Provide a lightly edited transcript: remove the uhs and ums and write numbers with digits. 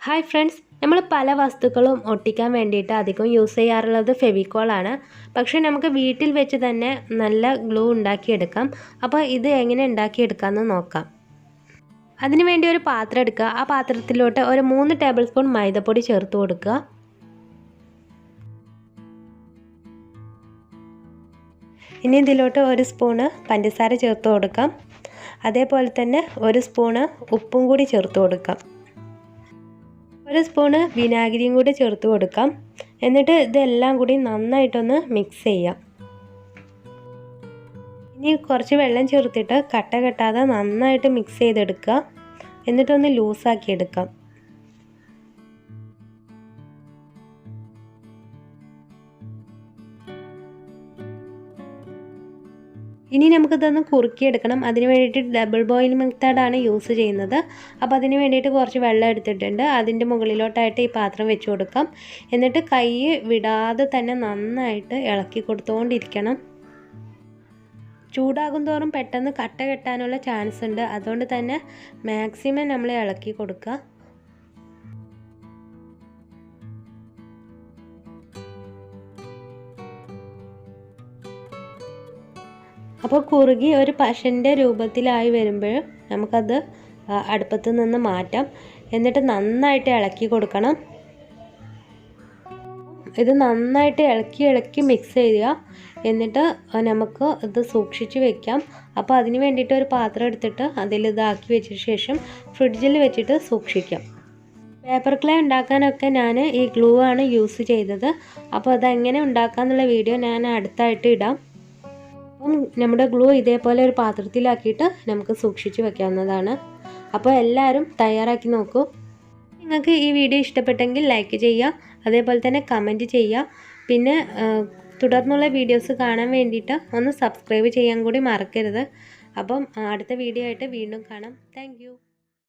Hi friends, നമ്മൾ പല വസ്തുക്കളും ഒട്ടിക്കാൻ വേണ്ടിയിട്ട് അധികം യൂസ് ചെയ്യാറുള്ളത് ഫെവിക്കോളാണ്. പക്ഷേ നമുക്ക് വീട്ടിൽ വെച്ച് തന്നെ നല്ല ഗ്ലൂ ഉണ്ടാക്കിയെടുക്കാം. അപ്പോൾ ഇത് എങ്ങനെ ഉണ്ടാക്കിയെടുക്കാമെന്ന് നോക്കാം. അതിനു വേണ്ടി ഒരു പാത്രം എടുക്കുക. ആ പാത്രത്തിലോട്ട് ഒരു 3 ടേബിൾ സ്പൂൺ മൈദപ്പൊടി ചേർത്ത് കൊടുക്കുക. ഇനി ഇതിലോട്ട് 1 സ്പൂണ് പഞ്ചസാര ചേർത്ത് കൊടുക്കാം. അതേപോലെ തന്നെ 1 സ്പൂണ് ഉപ്പും കൂടി ചേർത്ത് കൊടുക്കാം. 1 സ്പൂണ് വിനാഗിരിയും കൂടി ചേർത്ത് കൊടുക്കാം. എന്നിട്ട് ഇതെല്ലാം കൂടി നന്നായിട്ടൊന്ന് മിക്സ് ചെയ്യാം. ഇനി കുറച്ച് വെള്ളം ചേർത്തിട്ട് കട്ട കെട്ടാതെ നന്നായിട്ട് മിക്സ് ചെയ്തെടുക്കുക. എന്നിട്ടൊന്ന് ലൂസാക്കി എടുക്കാം. ഇനി നമുക്കിതൊന്ന് കുറുക്കിയെടുക്കണം. അതിന് വേണ്ടിയിട്ട് ഡബിൾ ബോയിൽ മെത്തേഡാണ് യൂസ് ചെയ്യുന്നത്. അപ്പോൾ അതിന് വേണ്ടിയിട്ട് കുറച്ച് വെള്ളം എടുത്തിട്ടുണ്ട്. അതിൻ്റെ മുകളിലോട്ടായിട്ട് ഈ പാത്രം വെച്ച് കൊടുക്കാം. എന്നിട്ട് കൈ വിടാതെ തന്നെ നന്നായിട്ട് ഇളക്കി കൊടുത്തുകൊണ്ടിരിക്കണം. ചൂടാകും തോറും പെട്ടെന്ന് കട്ട കെട്ടാനുള്ള ചാൻസ് ഉണ്ട്. അതുകൊണ്ട് തന്നെ മാക്സിമം നമ്മൾ ഇളക്കി കൊടുക്കുക. അപ്പോൾ കുറുകി ഒരു പശൻ്റെ രൂപത്തിലായി വരുമ്പോൾ നമുക്കത് അടുപ്പത്ത് നിന്ന് മാറ്റാം. എന്നിട്ട് നന്നായിട്ട് ഇളക്കി കൊടുക്കണം. ഇത് നന്നായിട്ട് ഇളക്കി മിക്സ് ചെയ്യുക. എന്നിട്ട് നമുക്ക് ഇത് സൂക്ഷിച്ച് വെക്കാം. അപ്പോൾ അതിന് വേണ്ടിയിട്ട് ഒരു പാത്രം എടുത്തിട്ട് അതിൽ ഇതാക്കി വെച്ച ശേഷം ഫ്രിഡ്ജിൽ വെച്ചിട്ട് സൂക്ഷിക്കാം. പേപ്പർ ക്ലേ ഉണ്ടാക്കാനൊക്കെ ഞാൻ ഈ ഗ്ലൂ ആണ് യൂസ് ചെയ്തത്. അപ്പോൾ അതെങ്ങനെ ഉണ്ടാക്കാമെന്നുള്ള വീഡിയോ ഞാൻ അടുത്തായിട്ട് ഇടാം. അപ്പം നമ്മുടെ ഗ്ലൂ ഇതേപോലെ ഒരു പാത്രത്തിലാക്കിയിട്ട് നമുക്ക് സൂക്ഷിച്ച് വെക്കാവുന്നതാണ്. അപ്പോൾ എല്ലാവരും തയ്യാറാക്കി നോക്കൂ. നിങ്ങൾക്ക് ഈ വീഡിയോ ഇഷ്ടപ്പെട്ടെങ്കിൽ ലൈക്ക് ചെയ്യുക. അതേപോലെ തന്നെ കമൻറ്റ് ചെയ്യുക. പിന്നെ തുടർന്നുള്ള വീഡിയോസ് കാണാൻ വേണ്ടിയിട്ട് ഒന്ന് സബ്സ്ക്രൈബ് ചെയ്യാൻ കൂടി മറക്കരുത്. അപ്പം അടുത്ത വീഡിയോ ആയിട്ട് വീണ്ടും കാണാം. താങ്ക്